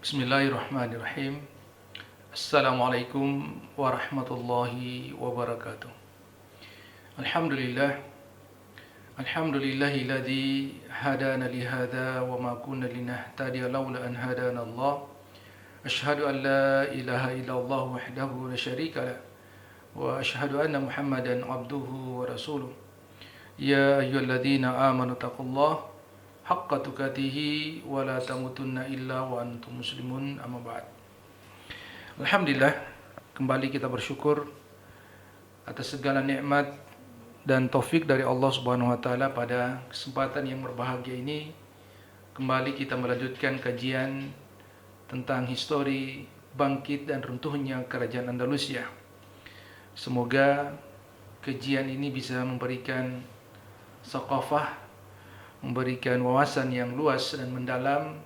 Bismillahirrahmanirrahim. Assalamualaikum warahmatullahi wabarakatuh. Alhamdulillah. Alhamdulillahilladzi hadana lihada wa ma kunna linahtadiya laula an hadana Allah. Asyhadu an la ilaha illallah wahdahu la syarika lah wa asyhadu anna Muhammadan abduhu wa rasuluh. Ya ayyuhalladzina amanu taqullaha haqqa tuqatihi wa la tamutunna illa wa antum muslimun, amma ba'd. Alhamdulillah, kembali kita bersyukur atas segala nikmat dan taufik dari Allah Subhanahu wa taala. Pada kesempatan yang berbahagia ini kembali kita melanjutkan kajian tentang histori bangkit dan runtuhnya kerajaan Andalusia. Semoga kajian ini bisa memberikan thaqafah, memberikan wawasan yang luas dan mendalam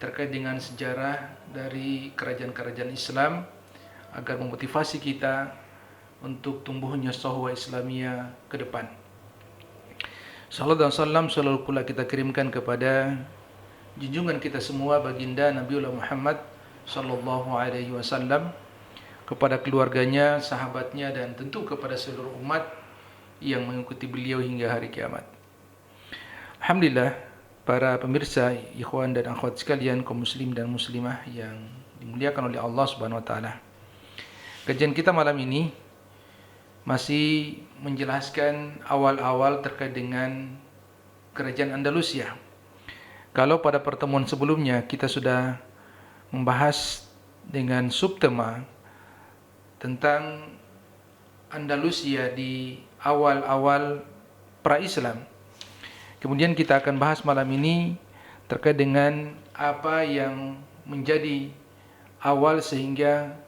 terkait dengan sejarah dari kerajaan-kerajaan Islam, agar memotivasi kita untuk tumbuhnya sahwah Islamiyah ke depan. Salawat dan salam selalu pula kita kirimkan kepada junjungan kita semua, baginda Nabiullah Muhammad sallallahu alaihi wasallam, kepada keluarganya, sahabatnya, dan tentu kepada seluruh umat yang mengikuti beliau hingga hari kiamat. Alhamdulillah, para pemirsa, ikhwan dan akhwat sekalian, kaum muslim dan muslimah yang dimuliakan oleh Allah Subhanahu wa taala. Kajian kita malam ini masih menjelaskan awal-awal terkait dengan kerajaan Andalusia. Kalau pada pertemuan sebelumnya kita sudah membahas dengan subtema tentang Andalusia di awal-awal pra-Islam, kemudian kita akan bahas malam ini terkait dengan apa yang menjadi awal sehingga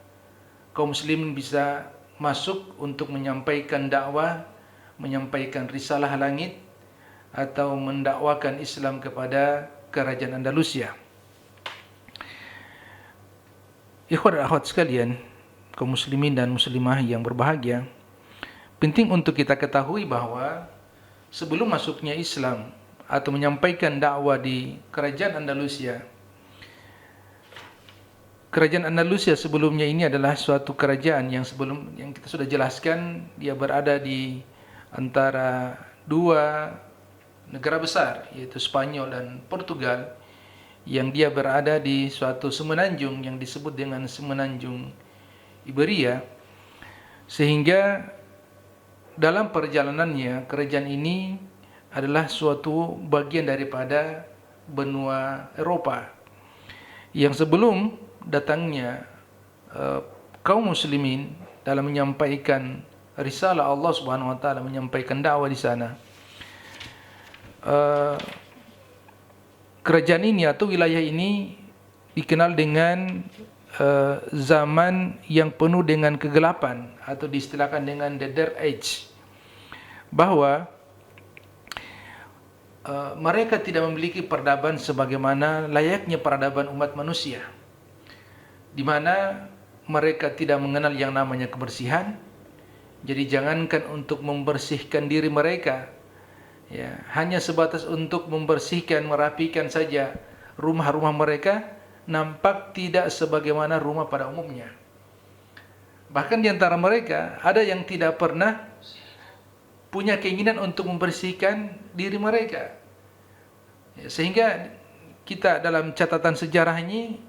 kaum muslimin bisa masuk untuk menyampaikan dakwah, menyampaikan risalah langit, atau mendakwakan Islam kepada kerajaan Andalusia. Ikhwan dan akhwat sekalian, kaum muslimin dan muslimah yang berbahagia, penting untuk kita ketahui bahwa sebelum masuknya Islam atau menyampaikan dakwah di kerajaan Andalusia, kerajaan Andalusia sebelumnya ini adalah suatu kerajaan yang kita sudah jelaskan, dia berada di antara dua negara besar, yaitu Spanyol dan Portugal, yang dia berada di suatu semenanjung yang disebut dengan semenanjung Iberia, sehingga dalam perjalanannya kerajaan ini adalah suatu bagian daripada benua Eropa, yang sebelum datangnya kaum muslimin dalam menyampaikan risalah Allah Subhanahu wa taala, menyampaikan dakwah di sana, kerajaan ini atau wilayah ini dikenal dengan zaman yang penuh dengan kegelapan, atau diistilahkan dengan the Dark Age, bahwa mereka tidak memiliki peradaban sebagaimana layaknya peradaban umat manusia, di mana mereka tidak mengenal yang namanya kebersihan. Jadi jangankan untuk membersihkan diri mereka, ya, hanya sebatas untuk membersihkan, merapikan saja rumah-rumah mereka, nampak tidak sebagaimana rumah pada umumnya. Bahkan di antara mereka ada yang tidak pernah punya keinginan untuk membersihkan diri mereka. Sehingga kita dalam catatan sejarah ini,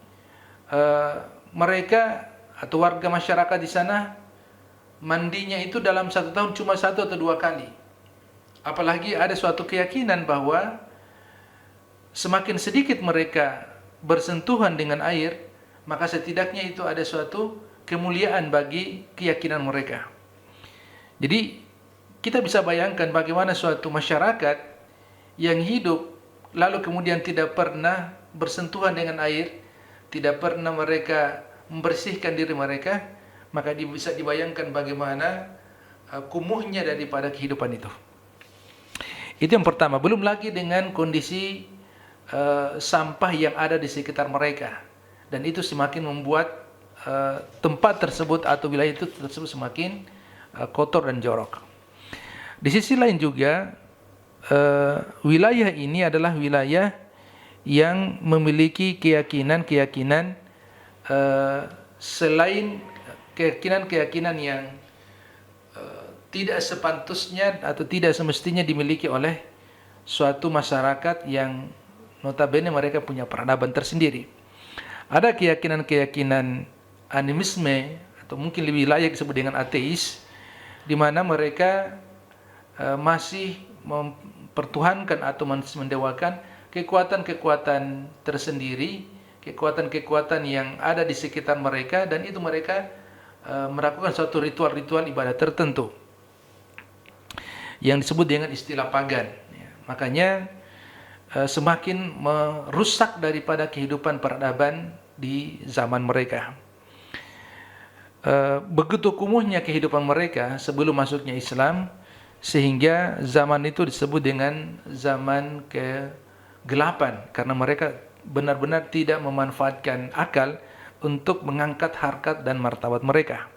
mereka atau warga masyarakat di sana mandinya itu dalam satu tahun cuma 1 atau 2 kali. Apalagi ada suatu keyakinan bahwa semakin sedikit mereka bersentuhan dengan air, maka setidaknya itu ada suatu kemuliaan bagi keyakinan mereka. Jadi kita bisa bayangkan bagaimana suatu masyarakat yang hidup lalu kemudian tidak pernah bersentuhan dengan air, tidak pernah mereka membersihkan diri mereka, maka bisa dibayangkan bagaimana kumuhnya daripada kehidupan itu. Itu yang pertama. Belum lagi dengan kondisi sampah yang ada di sekitar mereka, dan itu semakin membuat tempat tersebut atau wilayah itu tersebut semakin kotor dan jorok. Di sisi lain juga wilayah ini adalah wilayah yang memiliki keyakinan selain keyakinan-keyakinan yang tidak sepantasnya atau tidak semestinya dimiliki oleh suatu masyarakat yang notabene mereka punya peradaban tersendiri. Ada keyakinan-keyakinan animisme atau mungkin lebih layak disebut dengan ateis, di mana mereka masih mempertuhankan atau mendewakan kekuatan-kekuatan tersendiri, kekuatan-kekuatan yang ada di sekitar mereka, dan itu mereka melakukan suatu ritual-ritual ibadah tertentu yang disebut dengan istilah pagan. Makanya semakin merusak daripada kehidupan peradaban di zaman mereka. Begitu kumuhnya kehidupan mereka sebelum masuknya Islam, sehingga zaman itu disebut dengan zaman kegelapan, karena mereka benar-benar tidak memanfaatkan akal untuk mengangkat harkat dan martabat mereka.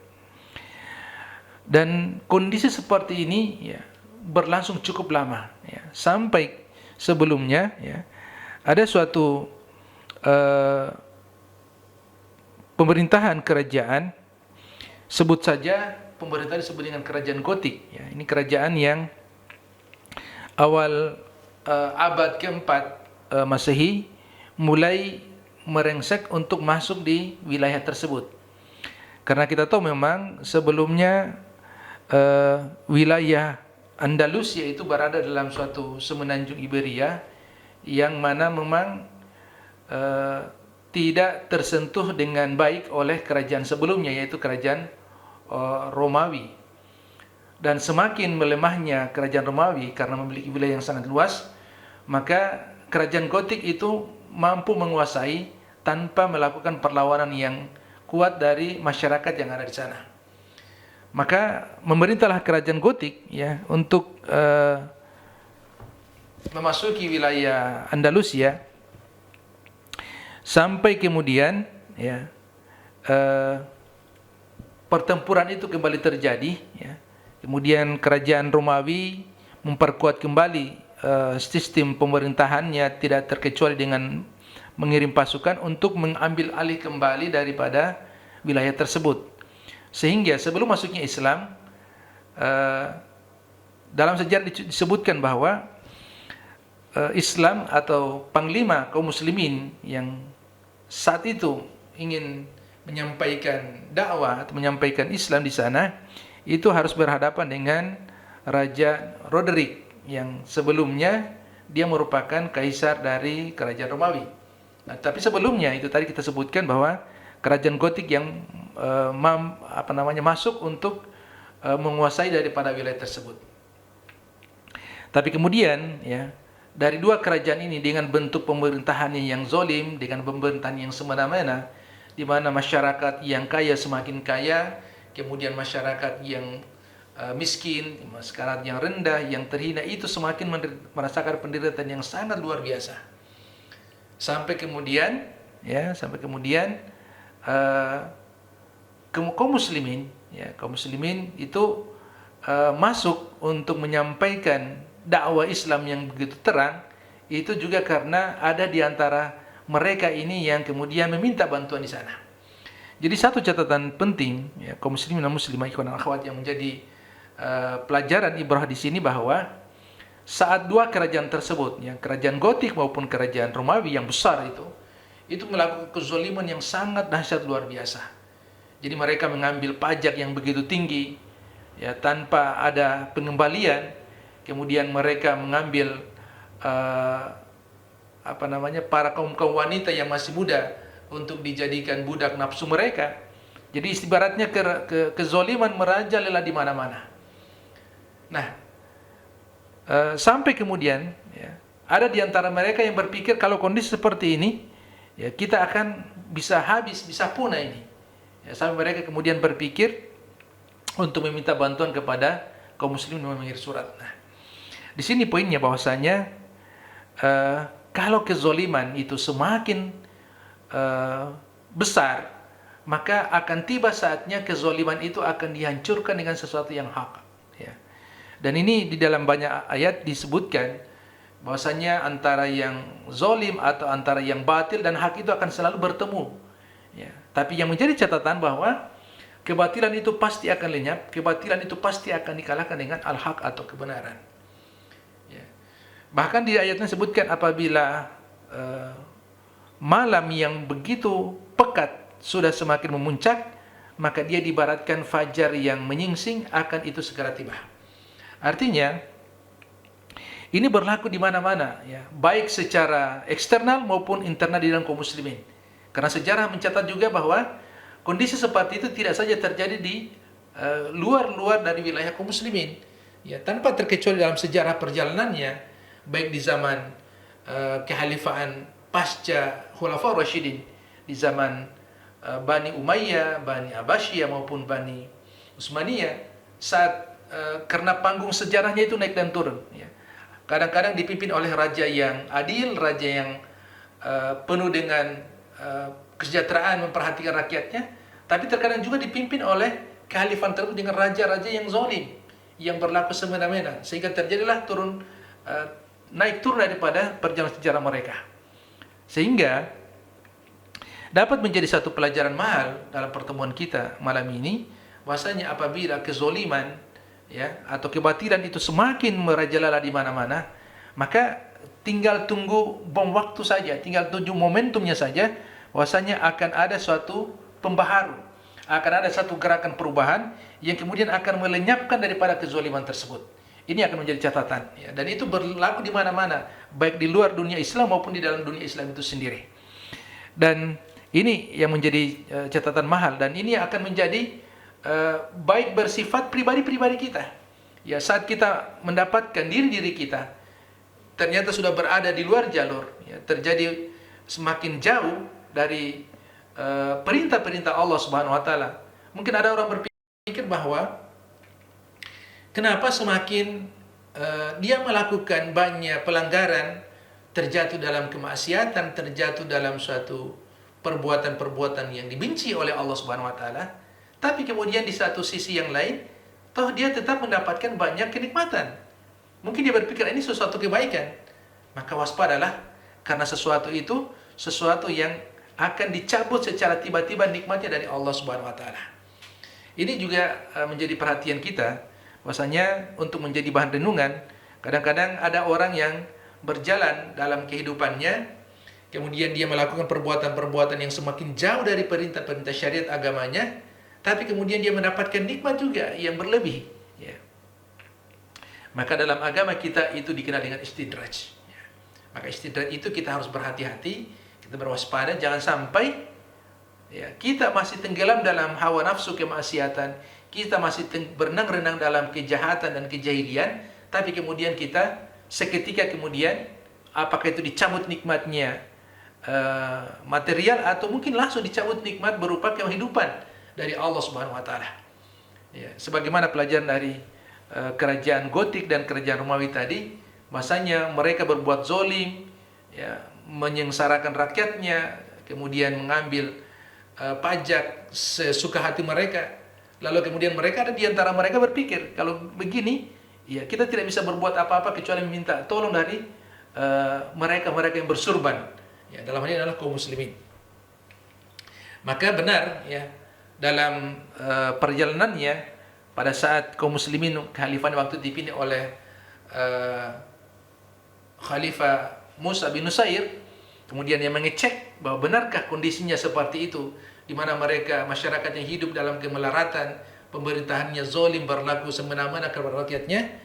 Dan kondisi seperti ini berlangsung cukup lama, sampai sebelumnya ada suatu pemerintahan kerajaan, sebut saja pemerintahan disebut dengan kerajaan Gotik. Ini kerajaan yang awal abad keempat Masehi mulai merengsek untuk masuk di wilayah tersebut. Karena kita tahu memang sebelumnya wilayah Andalusia itu berada dalam suatu semenanjung Iberia yang mana memang tidak tersentuh dengan baik oleh kerajaan sebelumnya, yaitu kerajaan Romawi. Dan semakin melemahnya kerajaan Romawi karena memiliki wilayah yang sangat luas, maka kerajaan Gotik itu mampu menguasai tanpa melakukan perlawanan yang kuat dari masyarakat yang ada di sana. Maka memerintahlah kerajaan Gotik untuk memasuki wilayah Andalusia, sampai kemudian pertempuran itu kembali terjadi. Kemudian kerajaan Romawi memperkuat kembali sistem pemerintahannya, tidak terkecuali dengan mengirim pasukan untuk mengambil alih kembali daripada wilayah tersebut. Sehingga sebelum masuknya Islam, dalam sejarah disebutkan bahwa Islam atau panglima kaum muslimin yang saat itu ingin menyampaikan dakwah atau menyampaikan Islam di sana, itu harus berhadapan dengan Raja Roderick yang sebelumnya dia merupakan kaisar dari kerajaan Romawi. Tapi sebelumnya itu tadi kita sebutkan bahwa kerajaan Gotik yang masuk untuk menguasai daripada wilayah tersebut. Tapi kemudian dari dua kerajaan ini dengan bentuk pemerintahannya yang zalim, dengan pemerintahan yang semena-mena, di mana masyarakat yang kaya semakin kaya, kemudian masyarakat yang miskin, masyarakat yang rendah, yang terhina itu semakin merasakan penderitaan yang sangat luar biasa. Sampai kemudian kaum muslimin itu masuk untuk menyampaikan dakwah Islam yang begitu terang, itu juga karena ada di antara mereka ini yang kemudian meminta bantuan di sana. Jadi satu catatan penting kaum muslimin dan muslimah ikhwan dan akhwat yang menjadi pelajaran ibrah di sini, bahwa saat dua kerajaan tersebut, kerajaan Gotik maupun kerajaan Romawi yang besar itu melakukan kezaliman yang sangat dahsyat luar biasa. Jadi mereka mengambil pajak yang begitu tinggi tanpa ada pengembalian. Kemudian mereka mengambil para kaum wanita yang masih muda untuk dijadikan budak nafsu mereka. Jadi ibaratnya kezaliman merajalela di mana-mana. Nah, sampai kemudian ada di antara mereka yang berpikir kalau kondisi seperti ini kita akan bisa habis, bisa punah ini. Sampai mereka kemudian berpikir untuk meminta bantuan kepada kaum muslimin yang mengirim surat. Nah, di sini poinnya bahwasanya kalau kezaliman itu semakin besar, maka akan tiba saatnya kezaliman itu akan dihancurkan dengan sesuatu yang hak. Dan ini di dalam banyak ayat disebutkan bahwasanya antara yang zalim atau antara yang batil dan hak itu akan selalu bertemu. Ya. Tapi yang menjadi catatan bahwa kebatilan itu pasti akan lenyap, kebatilan itu pasti akan dikalahkan dengan al-haq atau kebenaran. Ya. Bahkan di ayatnya sebutkan apabila malam yang begitu pekat sudah semakin memuncak, maka dia dibaratkan fajar yang menyingsing akan itu segera tiba. Artinya ini berlaku di mana-mana, ya, baik secara eksternal maupun internal di dalam kaum muslimin. Karena sejarah mencatat juga bahwa kondisi seperti itu tidak saja terjadi di luar-luar dari wilayah kaum muslimin, ya, tanpa terkecuali dalam sejarah perjalanannya, baik di zaman kehalifaan pasca Khulafaur Rasyidin, di zaman Bani Umayyah, Bani Abbasiyah maupun Bani Utsmaniyah, saat karena panggung sejarahnya itu naik dan turun, ya. Kadang-kadang dipimpin oleh raja yang adil, raja yang penuh dengan kesejahteraan, memperhatikan rakyatnya, tapi terkadang juga dipimpin oleh kehalifan tersebut dengan raja-raja yang zalim, yang berlaku semena-mena, sehingga terjadilah naik turun daripada perjalanan sejarah mereka. Sehingga dapat menjadi satu pelajaran mahal dalam pertemuan kita malam ini, bahwasanya apabila kezoliman, ya, atau kebatilan itu semakin merajalela di mana-mana, maka tinggal tunggu bom waktu saja, tinggal tunggu momentumnya saja, bahwasanya akan ada suatu pembaharu, akan ada satu gerakan perubahan yang kemudian akan melenyapkan daripada kezoliman tersebut. Ini akan menjadi catatan, ya, dan itu berlaku di mana-mana, baik di luar dunia Islam maupun di dalam dunia Islam itu sendiri. Dan ini yang menjadi catatan mahal, dan ini akan menjadi baik bersifat pribadi-pribadi kita. Ya, saat kita mendapatkan diri kita ternyata sudah berada di luar jalur, ya, terjadi semakin jauh dari perintah-perintah Allah Subhanahu wa taala. Mungkin ada orang berpikir bahwa kenapa semakin dia melakukan banyak pelanggaran, terjatuh dalam kemaksiatan, terjatuh dalam suatu perbuatan-perbuatan yang dibenci oleh Allah Subhanahu wa taala, tapi kemudian di satu sisi yang lain, toh dia tetap mendapatkan banyak kenikmatan. Mungkin dia berpikir ini sesuatu kebaikan. Maka waspadalah, karena sesuatu itu sesuatu yang akan dicabut secara tiba-tiba nikmatnya dari Allah Subhanahu wa taala. Ini juga menjadi perhatian kita, bahwasanya untuk menjadi bahan renungan, kadang-kadang ada orang yang berjalan dalam kehidupannya, kemudian dia melakukan perbuatan-perbuatan yang semakin jauh dari perintah-perintah syariat agamanya, tapi kemudian dia mendapatkan nikmat juga yang berlebih, ya. Maka dalam agama kita itu dikenal dengan istidraj, ya. Maka istidraj itu kita harus berhati-hati, kita berwaspada, jangan sampai, ya, kita masih tenggelam dalam hawa nafsu kemaksiatan, kita masih berenang-renang dalam kejahatan dan kejahilian, tapi kemudian kita seketika kemudian, apakah itu dicabut nikmatnya material, atau mungkin langsung dicabut nikmat berupa kehidupan dari Allah Subhanahu wa taala. Ya, sebagaimana pelajaran dari kerajaan Gotik dan kerajaan Romawi tadi, bahasanya mereka berbuat zolim, ya, menyengsarakan rakyatnya, kemudian mengambil pajak sesuka hati mereka. Lalu kemudian mereka ada di antara mereka berpikir, kalau begini, ya, kita tidak bisa berbuat apa-apa kecuali meminta tolong dari mereka-mereka yang bersurban. Ya, dalam hal ini adalah kaum muslimin. Maka benar, ya, dalam perjalanannya pada saat kaum muslimin khalifah waktu dipimpin oleh Khalifah Musa bin Nusair, kemudian yang mengecek bahwa benarkah kondisinya seperti itu, di mana mereka masyarakat yang hidup dalam kemelaratan, pemerintahannya zalim, berlaku semena-mena kepada rakyatnya,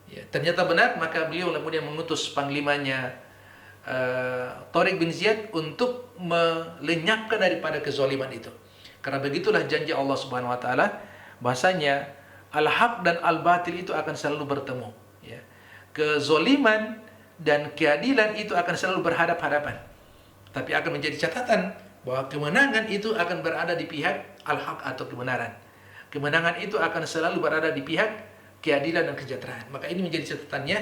ya, ternyata benar. Maka beliau kemudian mengutus panglimanya Tariq bin Ziyad untuk melenyapkan daripada kezaliman itu. Karena begitulah janji Allah Subhanahu wa taala, bahasanya al-haq dan al-batil itu akan selalu bertemu, ya. Kezaliman dan keadilan itu akan selalu berhadap-hadapan. Tapi akan menjadi catatan bahwa kemenangan itu akan berada di pihak al-haq atau kebenaran. Kemenangan itu akan selalu berada di pihak keadilan dan kesejahteraan. Maka ini menjadi catatannya,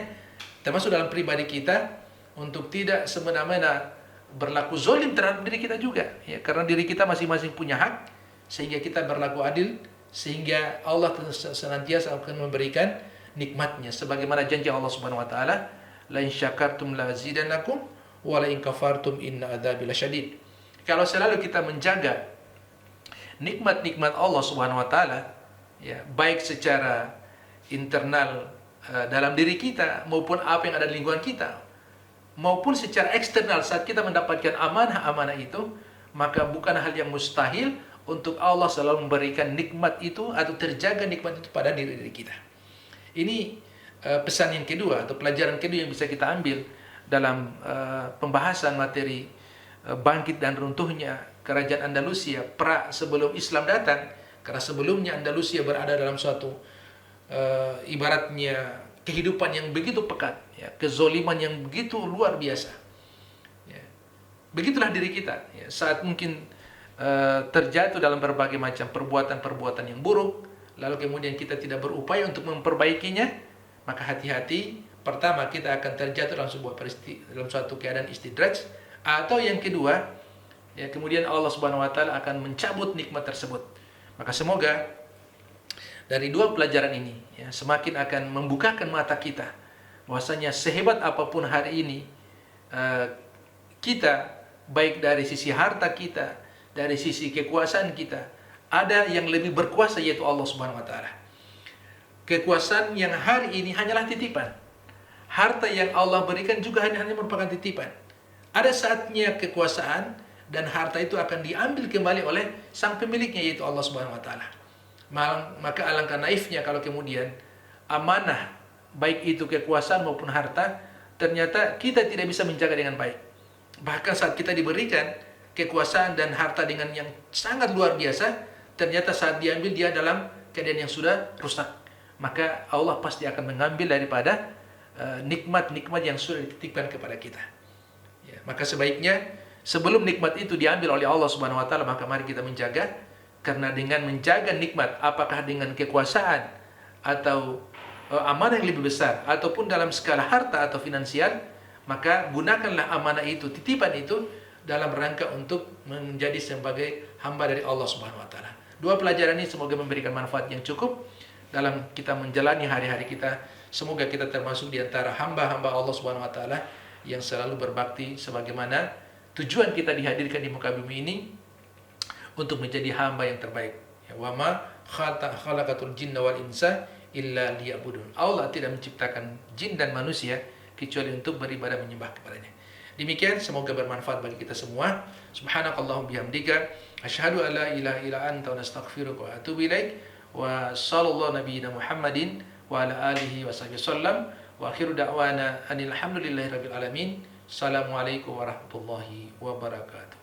termasuk dalam pribadi kita, untuk tidak semena-mena berlaku zalim terhadap diri kita juga, ya, karena diri kita masing-masing punya hak, sehingga kita berlaku adil, sehingga Allah senantiasa akan memberikan nikmatnya sebagaimana janji Allah Subhanahu wa taala, la in syakartum la azidannakum wa la in kafartum inna adzabi lasyadid. Kalau selalu kita menjaga nikmat-nikmat Allah Subhanahu wa taala, ya, baik secara internal dalam diri kita maupun apa yang ada di lingkungan kita, maupun secara eksternal saat kita mendapatkan amanah-amanah itu, maka bukan hal yang mustahil untuk Allah selalu memberikan nikmat itu atau terjaga nikmat itu pada diri kita. Ini pesan yang kedua atau pelajaran kedua yang bisa kita ambil dalam pembahasan materi bangkit dan runtuhnya kerajaan Andalusia sebelum Islam datang. Karena sebelumnya Andalusia berada dalam suatu ibaratnya kehidupan yang begitu pekat, ya, kezoliman yang begitu luar biasa. Ya. Begitulah diri kita, ya, saat mungkin terjatuh dalam berbagai macam perbuatan-perbuatan yang buruk, lalu kemudian kita tidak berupaya untuk memperbaikinya, maka hati-hati. Pertama, kita akan terjatuh dalam suatu keadaan istidraj, atau yang kedua, ya, kemudian Allah Subhanahu wa taala akan mencabut nikmat tersebut. Maka semoga dari dua pelajaran ini, ya, semakin akan membukakan mata kita bahwasanya sehebat apapun hari ini kita, baik dari sisi harta kita, dari sisi kekuasaan kita, ada yang lebih berkuasa, yaitu Allah Subhanahu wa taala. Kekuasaan yang hari ini hanyalah titipan. Harta yang Allah berikan juga hanya merupakan titipan. Ada saatnya kekuasaan dan harta itu akan diambil kembali oleh sang pemiliknya, yaitu Allah Subhanahu wa taala. Maka alangkah naifnya kalau kemudian amanah, baik itu kekuasaan maupun harta, ternyata kita tidak bisa menjaga dengan baik. Bahkan saat kita diberikan kekuasaan dan harta dengan yang sangat luar biasa, ternyata saat diambil dia dalam keadaan yang sudah rusak. Maka Allah pasti akan mengambil daripada nikmat-nikmat yang sudah dititipkan kepada kita. Ya, maka sebaiknya sebelum nikmat itu diambil oleh Allah Subhanahu wa taala, maka mari kita menjaga. Karena dengan menjaga nikmat, apakah dengan kekuasaan atau amanah yang lebih besar, ataupun dalam skala harta atau finansial, maka gunakanlah amanah itu, titipan itu, dalam rangka untuk menjadi sebagai hamba dari Allah Subhanahu wa taala. Dua pelajaran ini semoga memberikan manfaat yang cukup dalam kita menjalani hari-hari kita. Semoga kita termasuk di antara hamba-hamba Allah Subhanahu wa taala yang selalu berbakti sebagaimana tujuan kita dihadirkan di muka bumi ini, untuk menjadi hamba yang terbaik. Ya, wa ma khalaqatul jinna wal insa illa liya'budun. Allah tidak menciptakan jin dan manusia kecuali untuk beribadah menyembah kepadanya. Demikian, semoga bermanfaat bagi kita semua. Subhanakallahumma bihamdika asyhadu an la ilaha illa anta nastaghfiruka wa atubu ilaik. Wa sallallahu nabiyyina Muhammadin wa ala alihi wa sahbihi sallam. Wa akhiru da'wana anil hamdulillahi rabbil alamin. Assalamualaikum warahmatullahi wabarakatuh.